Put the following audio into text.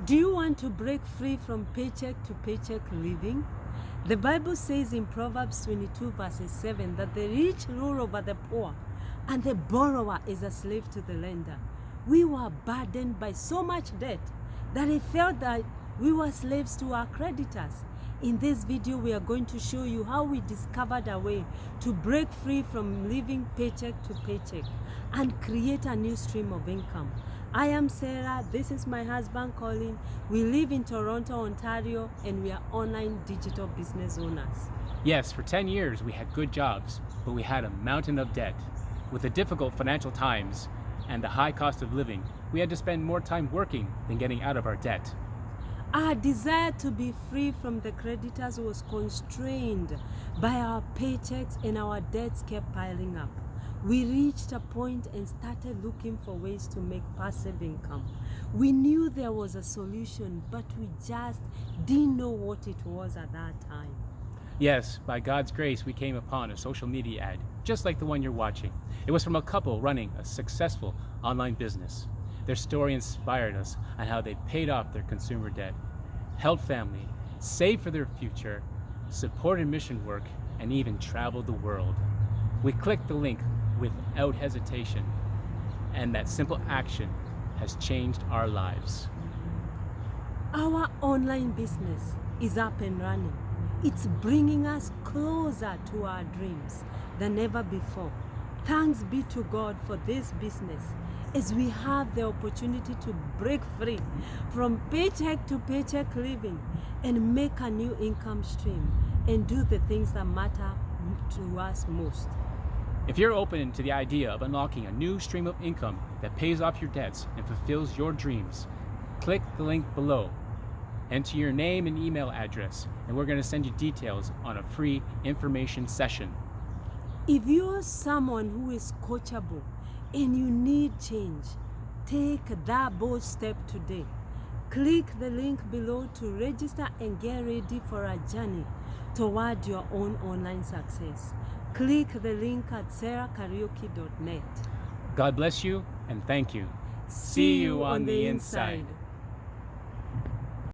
Do you want to break free from paycheck to paycheck living? The Bible says in Proverbs 22 verses 7 that the rich rule over the poor and the borrower is a slave to the lender. We were burdened by so much debt that it felt that we were slaves to our creditors. In this video, we are going to show you how we discovered a way to break free from living paycheck to paycheck and create a new stream of income. I am Sarah, this is my husband Colin. We live in Toronto, Ontario, and we are online digital business owners. Yes, for 10 years we had good jobs, but we had a mountain of debt. With the difficult financial times and the high cost of living, we had to spend more time working than getting out of our debt. Our desire to be free from the creditors was constrained by our paychecks, and our debts kept piling up. We reached a point and started looking for ways to make passive income. We knew there was a solution, but we just didn't know what it was at that time. Yes, by God's grace, we came upon a social media ad, just like the one you're watching. It was from a couple running a successful online business. Their story inspired us on how they paid off their consumer debt, helped family, saved for their future, supported mission work, and even traveled the world. We clicked the link without hesitation, and that simple action has changed our lives. Our online business is up and running. It's bringing us closer to our dreams than ever before. Thanks be to God for this business, as we have the opportunity to break free from paycheck to paycheck living and make a new income stream and do the things that matter to us most. If you're open to the idea of unlocking a new stream of income that pays off your debts and fulfills your dreams, click the link below. Enter your name and email address, and we're going to send you details on a free information session. If you're someone who is coachable and you need change, take that bold step today. Click the link below to register and get ready for a journey toward your own online success. Click the link at sarahkaraoke.net. God bless you and thank you. See you on the inside.